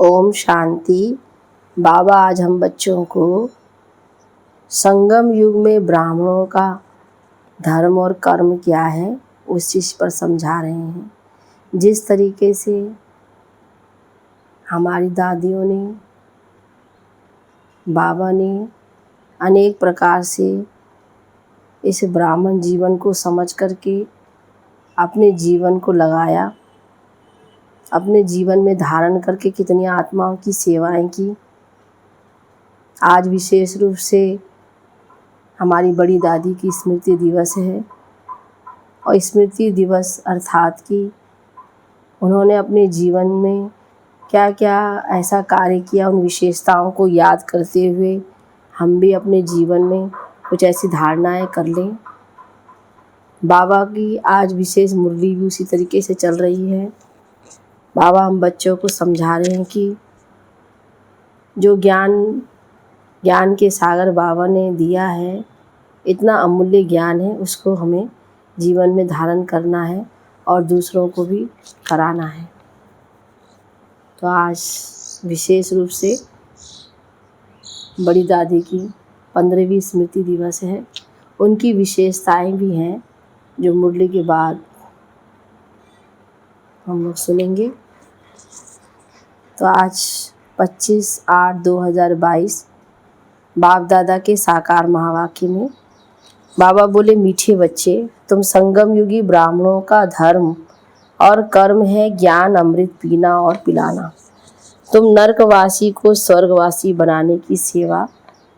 ओम शांति। बाबा आज हम बच्चों को संगम युग में ब्राह्मणों का धर्म और कर्म क्या है उस चीज़ पर समझा रहे हैं। जिस तरीके से हमारी दादियों ने, बाबा ने अनेक प्रकार से इस ब्राह्मण जीवन को समझ करके अपने जीवन को लगाया, अपने जीवन में धारण करके कितनी आत्माओं की सेवाएं की। आज विशेष रूप से हमारी बड़ी दादी की स्मृति दिवस है और स्मृति दिवस अर्थात कि उन्होंने अपने जीवन में क्या क्या ऐसा कार्य किया, उन विशेषताओं को याद करते हुए हम भी अपने जीवन में कुछ ऐसी धारणाएं कर लें। बाबा की आज विशेष मुरली भी उसी तरीके से चल रही है। बाबा हम बच्चों को समझा रहे हैं कि जो ज्ञान के सागर बाबा ने दिया है, इतना अमूल्य ज्ञान है, उसको हमें जीवन में धारण करना है और दूसरों को भी कराना है। तो आज विशेष रूप से बड़ी दादी की 15वीं स्मृति दिवस है। उनकी विशेषताएं भी हैं जो मुरली के बाद हम लोग सुनेंगे। तो आज 25/8/2022 बाप दादा के साकार महावाक्य में बाबा बोले, मीठे बच्चे, तुम संगम युगी ब्राह्मणों का धर्म और कर्म है ज्ञान अमृत पीना और पिलाना। तुम नरकवासी को स्वर्गवासी बनाने की सेवा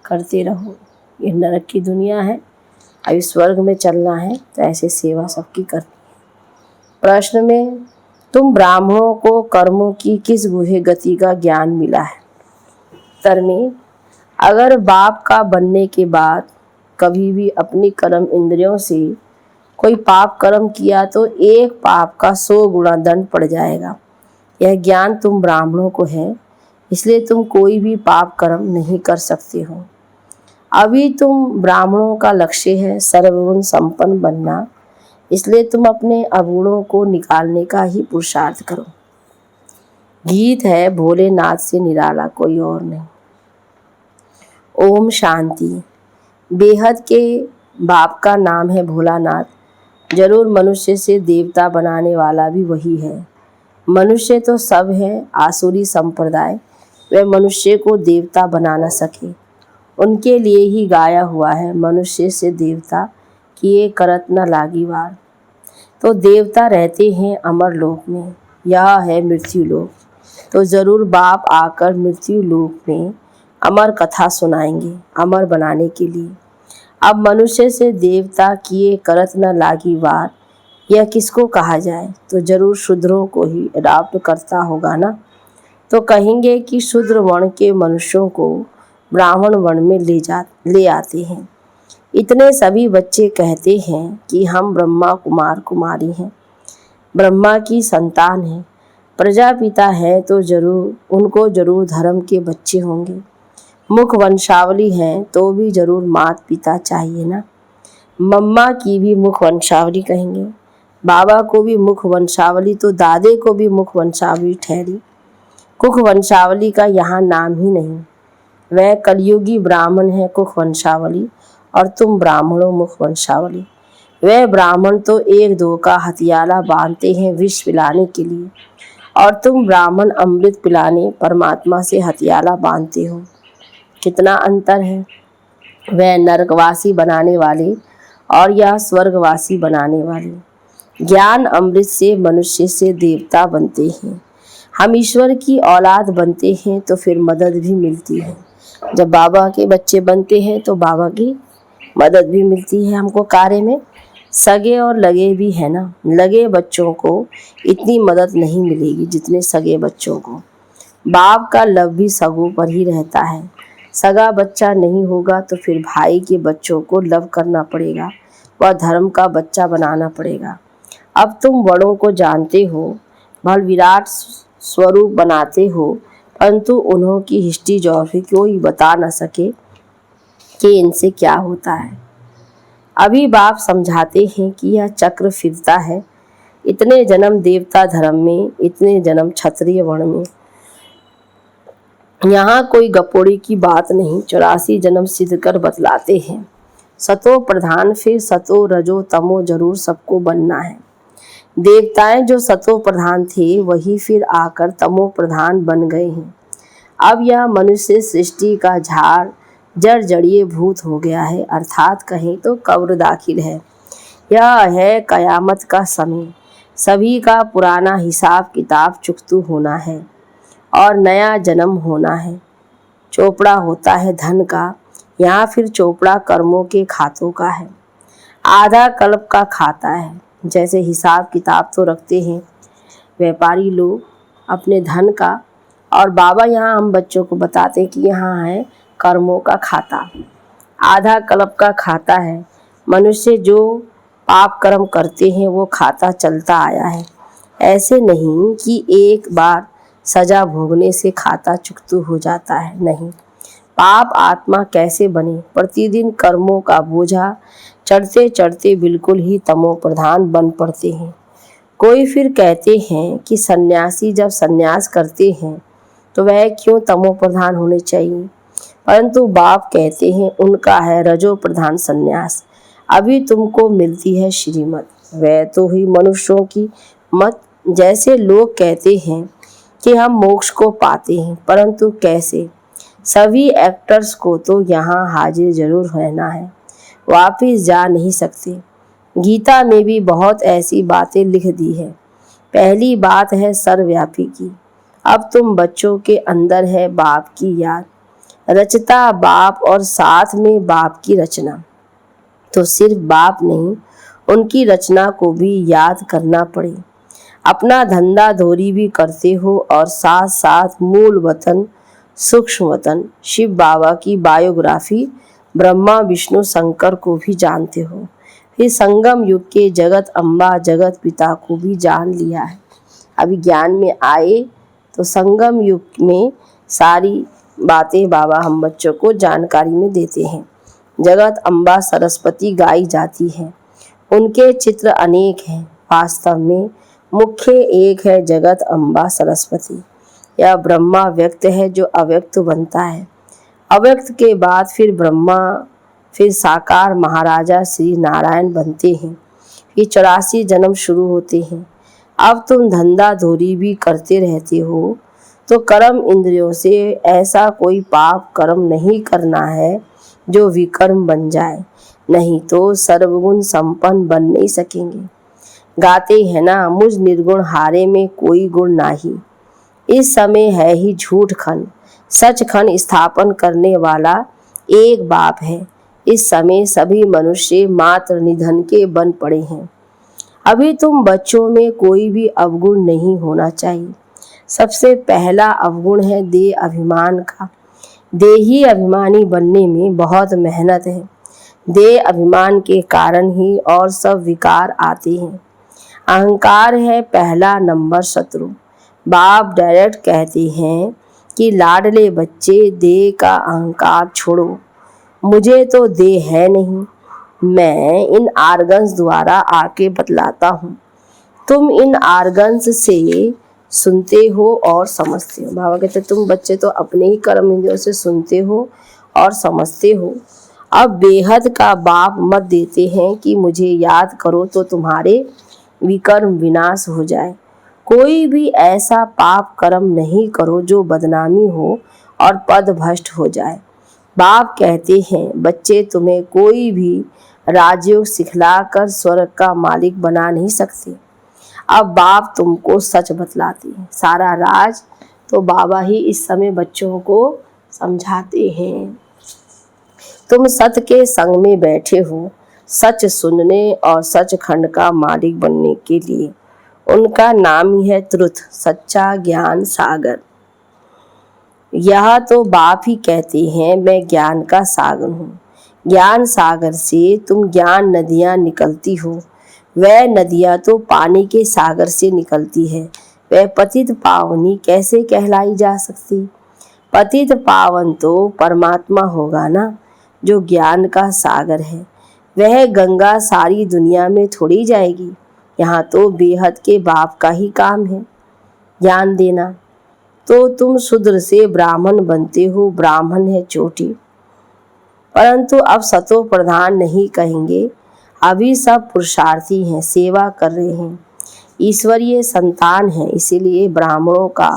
करते रहो। ये नरक की दुनिया है, अभी स्वर्ग में चलना है, तो ऐसे सेवा सबकी करनी है। प्रश्न में तुम ब्राह्मणों को कर्मों की किस गुहे गति का ज्ञान मिला है? उत्तर में, अगर बाप का बनने के बाद कभी भी अपनी कर्म इंद्रियों से कोई पाप कर्म किया तो एक पाप का 100 गुना दंड पड़ जाएगा। यह ज्ञान तुम ब्राह्मणों को है, इसलिए तुम कोई भी पाप कर्म नहीं कर सकते हो। अभी तुम ब्राह्मणों का लक्ष्य है सर्वगुण संपन्न बनना, इसलिए तुम अपने अवगुणों को निकालने का ही पुरुषार्थ करो। गीत है भोलेनाथ से निराला कोई और नहीं। ओम शांति। बेहद के बाप का नाम है भोलानाथ। जरूर मनुष्य से देवता बनाने वाला भी वही है। मनुष्य तो सब है, आसुरी संप्रदाय वे मनुष्य को देवता बना न सके। उनके लिए ही गाया हुआ है, मनुष्य से देवता किए करत न लागी वार। तो देवता रहते हैं अमर लोक में, यह है मृत्यु लोक। तो ज़रूर बाप आकर मृत्यु लोक में अमर कथा सुनाएंगे अमर बनाने के लिए। अब मनुष्य से देवता किए करत न लागी वार, यह किसको कहा जाए? तो जरूर शूद्रों को ही अडॉप्ट करता होगा ना। तो कहेंगे कि शूद्र वर्ण के मनुष्यों को ब्राह्मण वर्ण में ले आते हैं। इतने सभी बच्चे कहते हैं कि हम ब्रह्मा कुमार कुमारी हैं, ब्रह्मा की संतान हैं, प्रजापिता हैं, तो उनको जरूर धर्म के बच्चे होंगे। मुख वंशावली हैं तो भी जरूर माता पिता चाहिए ना। मम्मा की भी मुख वंशावली कहेंगे, बाबा को भी मुख वंशावली, तो दादे को भी मुख वंशावली ठहरी। कुख वंशावली का यहाँ नाम ही नहीं। वह कलयुगी ब्राह्मण है कुख वंशावली और तुम ब्राह्मणों मुख वंशावली। वह ब्राह्मण तो 1-2 का हथियाला बांधते हैं विष पिलाने के लिए, और तुम ब्राह्मण अमृत पिलाने परमात्मा से हथियाला बांधते हो। कितना अंतर है। वह नरकवासी बनाने वाले और यह स्वर्गवासी बनाने वाले। ज्ञान अमृत से मनुष्य से देवता बनते हैं, हम ईश्वर की औलाद बनते हैं, तो फिर मदद भी मिलती है। जब बाबा के बच्चे बनते हैं तो बाबा की मदद भी मिलती है हमको कार्य में। सगे और लगे भी है ना। लगे बच्चों को इतनी मदद नहीं मिलेगी जितने सगे बच्चों को। बाप का लव भी सगों पर ही रहता है। सगा बच्चा नहीं होगा तो फिर भाई के बच्चों को लव करना पड़ेगा, वह धर्म का बच्चा बनाना पड़ेगा। अब तुम बड़ों को जानते हो, भल विराट स्वरूप बनाते हो, परंतु उन्हों की हिस्ट्री जॉग्राफी कोई बता न सके कि इनसे क्या होता है। अभी बाप समझाते हैं कि यह चक्र फिरता है। इतने जन्म देवता धर्म में, इतने जन्म क्षत्रिय वर्ण में, यहाँ कोई गपोड़ी की बात नहीं, 84 जन्म सिद्ध कर बतलाते हैं। सतो प्रधान फिर सतो रजो तमो जरूर सबको बनना है। देवताएं जो सतो प्रधान थे वही फिर आकर तमो प्रधान बन गए हैं। अब यह मनुष्य सृष्टि का झाड़ जड़ जड़िए भूत हो गया है, अर्थात कहें तो कब्र दाखिल है। यह है कयामत का समय, सभी का पुराना हिसाब किताब चुकतू होना है और नया जन्म होना है। चोपड़ा होता है धन का, यहाँ फिर चोपड़ा कर्मों के खातों का है। आधा कल्प का खाता है, जैसे हिसाब किताब तो रखते हैं व्यापारी लोग अपने धन का, और बाबा यहाँ हम बच्चों को बताते हैं कि यहाँ है कर्मों का खाता। आधा कल्प का खाता है। मनुष्य जो पाप कर्म करते हैं वो खाता चलता आया है। ऐसे नहीं कि एक बार सजा भोगने से खाता चुकतू हो जाता है, नहीं। पाप आत्मा कैसे बने, प्रतिदिन कर्मों का बोझा चढ़ते चढ़ते बिल्कुल ही तमो प्रधान बन पड़ते हैं। कोई फिर कहते हैं कि सन्यासी जब सन्यास करते हैं तो वह क्यों तमो प्रधान होने चाहिए, परंतु बाप कहते हैं उनका है रजो प्रधान सन्यास। अभी तुमको मिलती है श्रीमत, वह तो ही मनुष्यों की मत। जैसे लोग कहते हैं कि हम मोक्ष को पाते हैं, परंतु कैसे? सभी एक्टर्स को तो यहाँ हाजिर जरूर रहना है, वापिस जा नहीं सकते। गीता में भी बहुत ऐसी बातें लिख दी है। पहली बात है सर्वव्यापी की। अब तुम बच्चों के अंदर है बाप की याद, रचता बाप और साथ में बाप की रचना। तो सिर्फ बाप नहीं, उनकी रचना को भी याद करना पड़े। अपना धंधा धोरी भी करते हो और साथ साथ मूल वतन सूक्ष्म वतन शिव बाबा की बायोग्राफी ब्रह्मा विष्णु शंकर को भी जानते हो। फिर संगम युग के जगत अम्बा जगत पिता को भी जान लिया है। अभी ज्ञान में आए तो संगम युग में सारी बातें बाबा हम बच्चों को जानकारी में देते हैं। जगत अम्बा सरस्वती गाई जाती है, उनके चित्र अनेक हैं, वास्तव में मुख्य एक है जगत अम्बा सरस्वती। यह ब्रह्मा व्यक्त है जो अव्यक्त बनता है। अव्यक्त के बाद फिर ब्रह्मा, फिर साकार महाराजा श्री नारायण बनते हैं। फिर 84 जन्म शुरू होते हैं। अब तुम धंधा धोरी भी करते रहते हो तो कर्म इंद्रियों से ऐसा कोई पाप कर्म नहीं करना है जो विकर्म बन जाए, नहीं तो सर्वगुण संपन्न बन नहीं सकेंगे। गाते हैं ना, मुझ निर्गुण हारे में कोई गुण नाही। इस समय है ही झूठ खंड, सच खंड स्थापन करने वाला एक बाप है। इस समय सभी मनुष्य मात्र निधन के बन पड़े हैं। अभी तुम बच्चों में कोई भी अवगुण नहीं होना चाहिए। सबसे पहला अवगुण है देह अभिमान का। देही अभिमानी बनने में बहुत मेहनत है। देह अभिमान के कारण ही और सब विकार आते हैं। अहंकार है पहला नंबर शत्रु। बाप डायरेक्ट कहते हैं कि लाडले बच्चे देह का अहंकार छोड़ो। मुझे तो देह है नहीं, मैं इन आर्गन्स द्वारा आके बतलाता हूँ। तुम इन आर्गन्स से सुनते हो और समझते हो। बाबा कहते तुम बच्चे तो अपने ही कर्म इंद्रियों से सुनते हो और समझते हो। अब बेहद का बाप मत देते हैं कि मुझे याद करो तो तुम्हारे विकर्म विनाश हो जाए। कोई भी ऐसा पाप कर्म नहीं करो जो बदनामी हो और पद भ्रष्ट हो जाए। बाप कहते हैं बच्चे तुम्हें कोई भी राजयोग सिखलाकर स्वर्ग का मालिक बना नहीं सकते। अब बाप तुमको सच बतलाते हैं। सारा राज तो बाबा ही इस समय बच्चों को समझाते हैं। तुम सत्य के संग में बैठे हो सच सुनने और सच खंड का मालिक बनने के लिए। उनका नाम ही है त्रुथ, सच्चा ज्ञान सागर। यह तो बाप ही कहते हैं मैं ज्ञान का सागर हूँ। ज्ञान सागर से तुम ज्ञान नदियाँ निकलती हो। वह नदियाँ तो पानी के सागर से निकलती है। वह पतित पावनी कैसे कहलाई जा सकती? पतित पावन तो परमात्मा होगा ना, जो ज्ञान का सागर है। वह गंगा सारी दुनिया में थोड़ी जाएगी। यहाँ तो बेहद के बाप का ही काम है ज्ञान देना। तो तुम शूद्र से ब्राह्मण बनते हो, ब्राह्मण है चोटी। परंतु अब सतो प्रधान नहीं कहेंगे, अभी सब पुरुषार्थी हैं, सेवा कर रहे हैं, ईश्वरीय संतान हैं, इसीलिए ब्राह्मणों का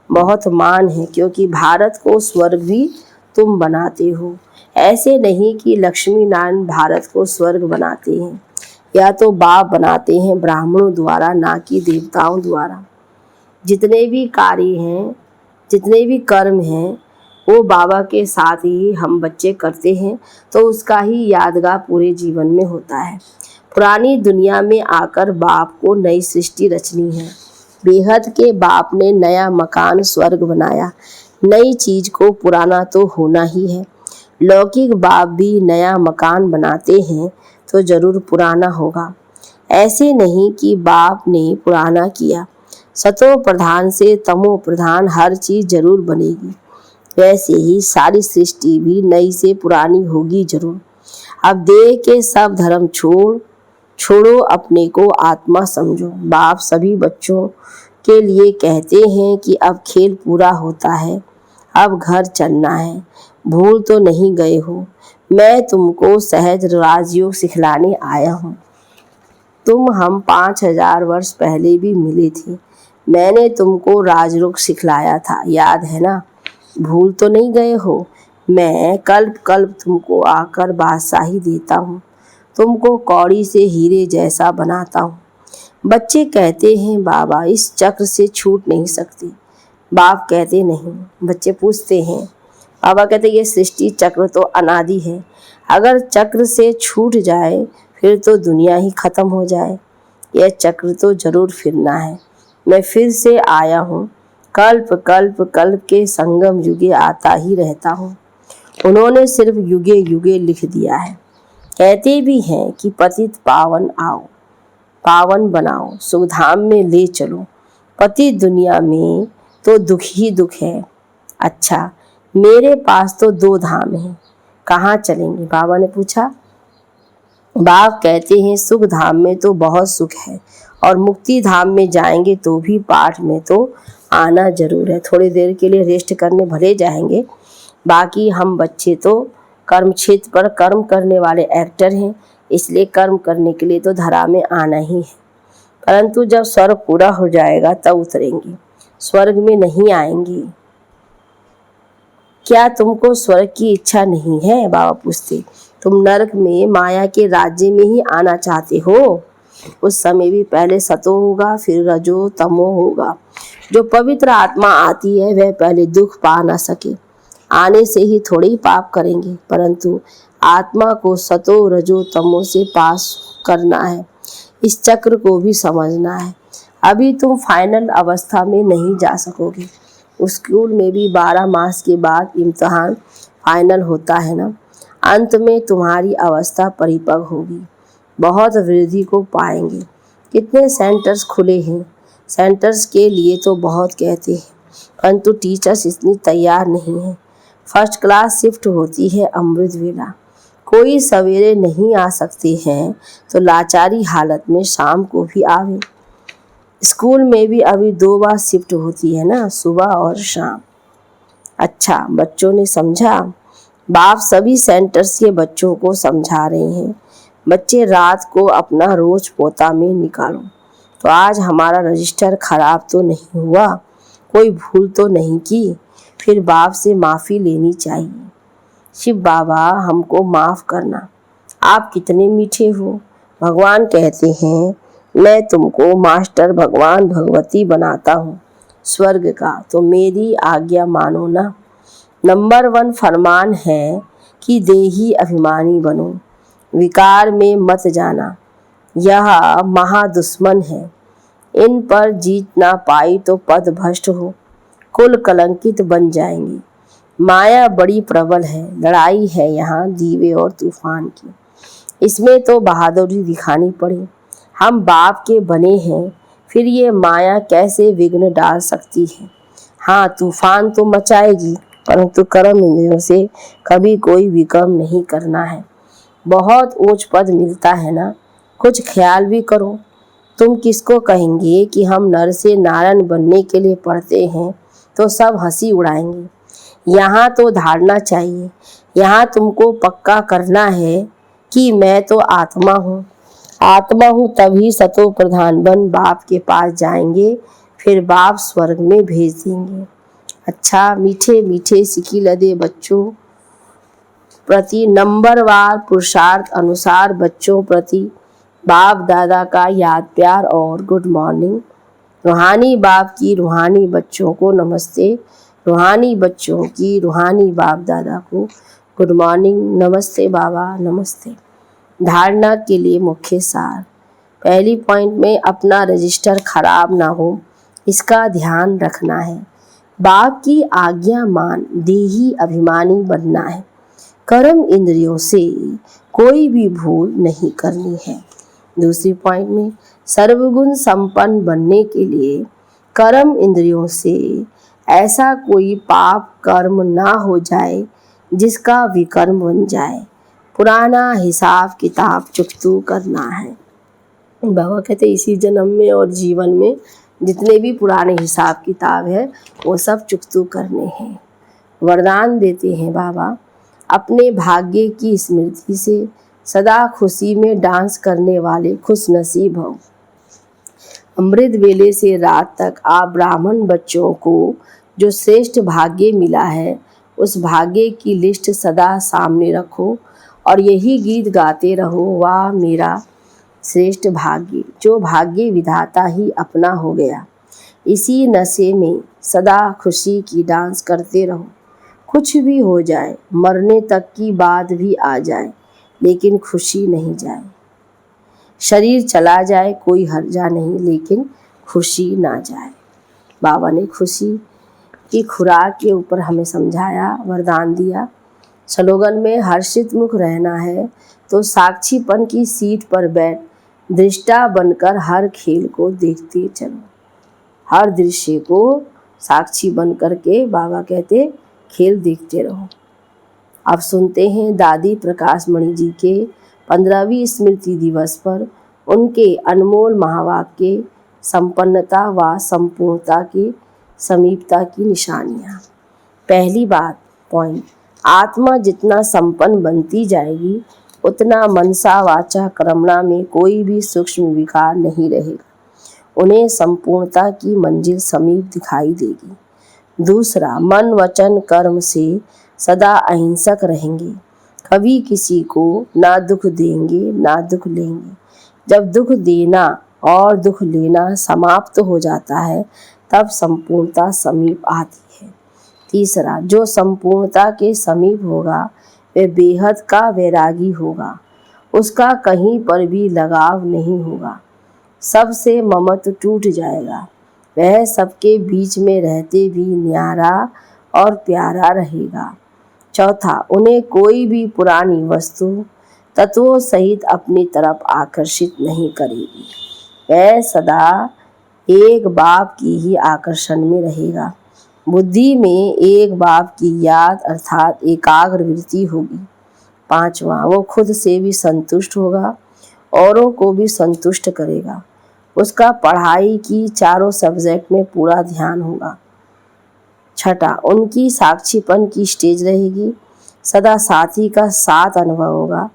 बहुत मान है, क्योंकि भारत को स्वर्ग भी तुम बनाते हो। ऐसे नहीं कि लक्ष्मी नारायण भारत को स्वर्ग बनाते हैं, या तो बाप बनाते हैं ब्राह्मणों द्वारा, ना कि देवताओं द्वारा। जितने भी कार्य हैं, जितने भी कर्म हैं, वो बाबा के साथ ही हम बच्चे करते हैं, तो उसका ही यादगार पूरे जीवन में होता है। पुरानी दुनिया में आकर बाप को नई सृष्टि रचनी है। बेहद के बाप ने नया मकान स्वर्ग बनाया, नई चीज को पुराना तो होना ही है। लौकिक बाप भी नया मकान बनाते हैं तो जरूर पुराना होगा। ऐसे नहीं कि बाप ने पुराना किया, सतो प्रधान से तमो प्रधान हर चीज जरूर बनेगी, वैसे ही सारी सृष्टि भी नई से पुरानी होगी जरूर। अब देह के सब धर्म छोड़ो, अपने को आत्मा समझो। बाप सभी बच्चों के लिए कहते हैं कि अब खेल पूरा होता है, अब घर चलना है, भूल तो नहीं गए हो, मैं तुमको सहज राजयोग सिखलाने आया हूँ। हम 5000 वर्ष पहले भी मिले थे, मैंने तुमको राजयोग सिखलाया था, याद है ना? भूल तो नहीं गए हो? मैं कल्प कल्प तुमको आकर बादशाही देता हूँ, तुमको कौड़ी से हीरे जैसा बनाता हूँ। बच्चे कहते हैं बाबा इस चक्र से छूट नहीं सकते। बाप कहते नहीं। बच्चे पूछते हैं, बाबा कहते ये सृष्टि चक्र तो अनादि है, अगर चक्र से छूट जाए फिर तो दुनिया ही खत्म हो जाए। यह चक्र तो जरूर फिरना है। मैं फिर से आया हूँ, कल्प कल्प कल्प के संगम युगे आता ही रहता हूँ। उन्होंने सिर्फ युगे युगे लिख दिया है। कहते भी हैं कि पतित पावन आओ, पावन बनाओ, सुखधाम में ले चलो। पति दुनिया में तो दुख ही दुख है। अच्छा, मेरे पास तो 2 धाम हैं, कहाँ चलेंगे? बाबा ने पूछा। बाप कहते हैं सुख धाम में तो बहुत सुख है, और मुक्ति धाम में जाएंगे तो भी पाठ में तो आना जरूर है। थोड़ी देर के लिए रेस्ट करने भले जाएंगे, बाकी हम बच्चे तो कर्म क्षेत्र पर कर्म करने वाले एक्टर हैं, इसलिए कर्म करने के लिए तो धरा में आना ही है। परंतु जब स्वर्ग पूरा हो जाएगा तब उतरेंगे, स्वर्ग में नहीं आएंगे। क्या तुमको स्वर्ग की इच्छा नहीं है? बाबा पूछते। तुम नरक में माया के राज्य में ही आना चाहते हो? उस समय भी पहले सतो होगा, फिर रजो तमो होगा। जो पवित्र आत्मा आती है वह पहले दुख पा ना सके, आने से ही थोड़े ही पाप करेंगे, परंतु आत्मा को सतो रजो तमो से पास करना है। इस चक्र को भी समझना है। अभी तुम फाइनल अवस्था में नहीं जा सकोगे। स्कूल में भी 12 मास के बाद इम्तिहान फाइनल होता है ना। अंत में तुम्हारी अवस्था परिपक्व होगी, बहुत वृद्धि को पाएंगे। कितने सेंटर्स खुले हैं, सेंटर्स के लिए तो बहुत कहते हैं, परंतु टीचर्स इतनी तैयार नहीं है। फर्स्ट क्लास शिफ्ट होती है अमृत वेला, कोई सवेरे नहीं आ सकते हैं तो लाचारी हालत में शाम को भी आवे। स्कूल में भी अभी 2 बार शिफ्ट होती है ना, सुबह और शाम। अच्छा, बच्चों ने समझा? बाप सभी सेंटर्स के बच्चों को समझा रहे हैं। बच्चे रात को अपना रोज पोता में निकालो। तो आज हमारा रजिस्टर खराब तो नहीं हुआ, कोई भूल तो नहीं की? फिर बाप से माफ़ी लेनी चाहिए। शिव बाबा हमको माफ़ करना, आप कितने मीठे हो। भगवान कहते हैं मैं तुमको मास्टर भगवान भगवती बनाता हूँ स्वर्ग का, तो मेरी आज्ञा मानो ना। नंबर 1 फरमान है कि देही अभिमानी बनो, विकार में मत जाना, यह महादुश्मन है। इन पर जीत ना पाई तो पद भ्रष्ट हो, कुल कलंकित बन जाएंगे। माया बड़ी प्रबल है, लड़ाई है यहाँ दीवे और तूफान की, इसमें तो बहादुरी दिखानी पड़े। हम बाप के बने हैं, फिर ये माया कैसे विघ्न डाल सकती है? हाँ, तूफान तो मचाएगी, परंतु कर्म इंद्रियों से कभी कोई विकर्म नहीं करना है। बहुत ऊंच पद मिलता है ना, कुछ ख्याल भी करो। तुम किसको कहेंगे कि हम नर से नारायण बनने के लिए पढ़ते हैं, तो सब हंसी उड़ाएंगे। यहाँ तो धारणा चाहिए, यहाँ तुमको पक्का करना है कि मैं तो आत्मा हूँ, आत्मा हूँ, तभी सतो प्रधान बन बाप के पास जाएंगे, फिर बाप स्वर्ग में भेज देंगे। अच्छा, मीठे मीठे सिकी लदे बच्चों प्रति नंबरवार पुरुषार्थ अनुसार बच्चों प्रति बाप दादा का याद प्यार और गुड मॉर्निंग। रूहानी बाप की रूहानी बच्चों को नमस्ते, रूहानी बच्चों की रूहानी बाप दादा को गुड मॉर्निंग, नमस्ते बाबा, नमस्ते। धारणा के लिए मुख्य सार। पहली पॉइंट में अपना रजिस्टर खराब ना हो, इसका ध्यान रखना है। बाप की आज्ञा मान देही अभिमानी बनना है। कर्म इंद्रियों से कोई भी भूल नहीं करनी है। दूसरी पॉइंट में सर्वगुण संपन्न बनने के लिए कर्म इंद्रियों से ऐसा कोई पाप कर्म ना हो जाए जिसका विकर्म बन जाए। पुराना हिसाब किताब चुकतू करना है। बाबा कहते इसी जन्म में और जीवन में जितने भी पुराने हिसाब किताब है वो सब चुकतू करने हैं। वरदान देते हैं बाबा, अपने भाग्य की स्मृति से सदा खुशी में डांस करने वाले खुश नसीब हो। अमृत वेले से रात तक आप ब्राह्मण बच्चों को जो श्रेष्ठ भाग्य मिला है उस भाग्य की लिस्ट सदा सामने रखो और यही गीत गाते रहो, वाह मेरा श्रेष्ठ भाग्य, जो भाग्य विधाता ही अपना हो गया। इसी नशे में सदा खुशी की डांस करते रहो। कुछ भी हो जाए, मरने तक की बात भी आ जाए, लेकिन खुशी नहीं जाए। शरीर चला जाए कोई हर्जा नहीं, लेकिन खुशी ना जाए। बाबा ने खुशी की खुराक के ऊपर हमें समझाया, वरदान दिया। स्लोगन में हर्षित मुख रहना है तो साक्षीपन की सीट पर बैठ दृष्टा बनकर हर खेल को देखते चलो। हर दृश्य को साक्षी बन करके बाबा कहते खेल देखते रहो। अब सुनते हैं दादी प्रकाश मणि जी के 15वीं स्मृति दिवस पर उनके अनमोल महावाक्य, संपन्नता व संपूर्णता की समीपता की निशानियाँ। पहली बात पॉइंट, आत्मा जितना संपन्न बनती जाएगी उतना मनसा वाचा कर्मणा में कोई भी सूक्ष्म विकार नहीं रहेगा। उन्हें संपूर्णता की मंजिल समीप दिखाई देगी। दूसरा, मन वचन कर्म से सदा अहिंसक रहेंगे। कभी किसी को ना दुख देंगे ना दुख लेंगे। जब दुख देना और दुख लेना समाप्त हो जाता है तब संपूर्णता समीप आती है। तीसरा, जो संपूर्णता के समीप होगा वह बेहद का वैरागी होगा। उसका कहीं पर भी लगाव नहीं होगा। सबसे ममत्व टूट जाएगा। वह सबके बीच में रहते भी न्यारा और प्यारा रहेगा। चौथा, उन्हें कोई भी पुरानी वस्तु तत्वों सहित अपनी तरफ आकर्षित नहीं करेगी। वह सदा एक बाप की ही आकर्षण में रहेगा। बुद्धि में एक बाप की याद अर्थात एकाग्र वृत्ति होगी। पांचवा, वो खुद से भी संतुष्ट होगा, औरों को भी संतुष्ट करेगा। उसका पढ़ाई की चारों सब्जेक्ट में पूरा ध्यान होगा। छठा, उनकी साक्षीपन की स्टेज रहेगी। सदा साथी का साथ अनुभव होगा।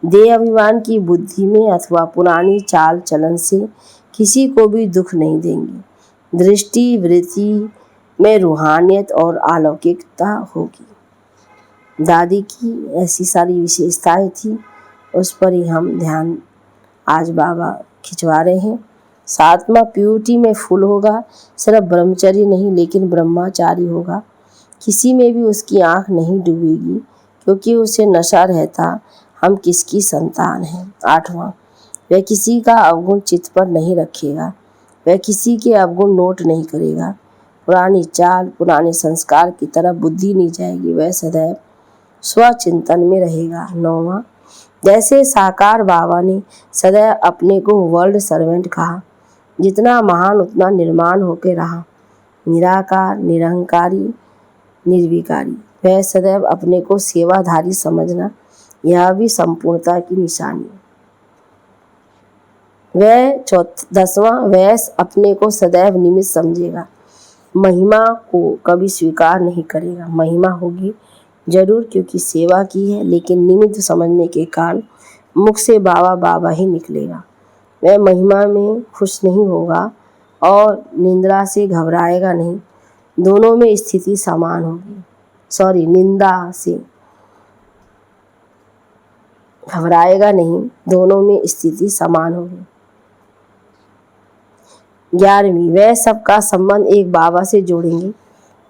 देह अभिमान की बुद्धि में अथवा पुरानी चाल चलन से किसी को भी दुख नहीं देंगे। दृष्टि वृत्ति में रूहानियत और अलौकिकता होगी। दादी की ऐसी सारी विशेषताएं थी, उस पर ही हम ध्यान आज बाबा खिंचवा रहे हैं। सातवां, प्यूरिटी में फुल होगा। सिर्फ ब्रह्मचर्य नहीं लेकिन ब्रह्मचारी होगा। किसी में भी उसकी आंख नहीं डूबेगी क्योंकि उसे नशा रहता हम किसकी संतान हैं। आठवां, वह किसी का अवगुण चित्त पर नहीं रखेगा। वह किसी के अवगुण नोट नहीं करेगा। पुरानी चाल पुराने संस्कार की तरफ बुद्धि नहीं जाएगी। वह सदैव स्वचिंतन में रहेगा। नौवां, जैसे साकार बाबा ने सदैव अपने को वर्ल्ड सर्वेंट कहा, जितना महान उतना निर्माण होकर रहा, निराकार निरहंकारी निर्विकारी। वह सदैव अपने को सेवाधारी समझना, यह भी संपूर्णता की निशानी। वह 10वां, वह अपने को सदैव निमित्त समझेगा। महिमा को कभी स्वीकार नहीं करेगा। महिमा होगी जरूर क्योंकि सेवा की है, लेकिन निमित्त समझने के कारण मुख से बाबा बाबा ही निकलेगा। वह महिमा में खुश नहीं होगा और निंदा से घबराएगा नहीं। दोनों में स्थिति समान होगी। निंदा से घबराएगा नहीं, दोनों में स्थिति समान होगी। 11वीं, वह सबका संबंध एक बाबा से जोड़ेंगे।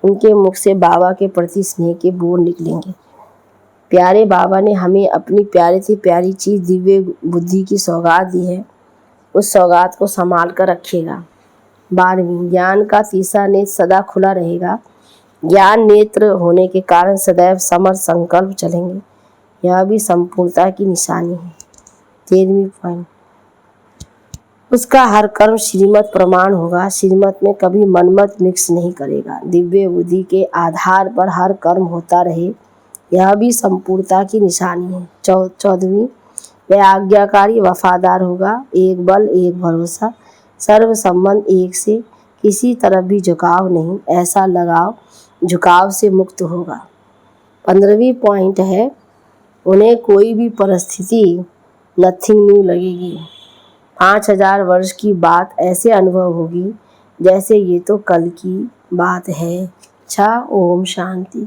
उनके मुख से बाबा के प्रति स्नेह के बोल निकलेंगे। प्यारे बाबा ने हमें अपनी प्यारी से प्यारी चीज़ दिव्य बुद्धि की सौगात दी है, उस सौगात को संभाल कर रखिएगा। 12वीं, ज्ञान का तीसरा नेत्र सदा खुला रहेगा। ज्ञान नेत्र होने के कारण सदैव समर संकल्प चलेंगे, यह भी संपूर्णता की निशानी है। 13वीं पॉइंट, उसका हर कर्म श्रीमत प्रमाण होगा। श्रीमत में कभी मनमत मिक्स नहीं करेगा। दिव्य बुद्धि के आधार पर हर कर्म होता रहे, यह भी संपूर्णता की निशानी है। 14वीं, वह आज्ञाकारी वफादार होगा। एक बल एक भरोसा, सर्व संबंध एक से, किसी तरफ भी झुकाव नहीं। ऐसा लगाव झुकाव से मुक्त होगा। 15वीं पॉइंट है, उन्हें कोई भी परिस्थिति नथिंग न्यू लगेगी। 5000 वर्ष की बात ऐसे अनुभव होगी जैसे ये तो कल की बात है। ओम शांति।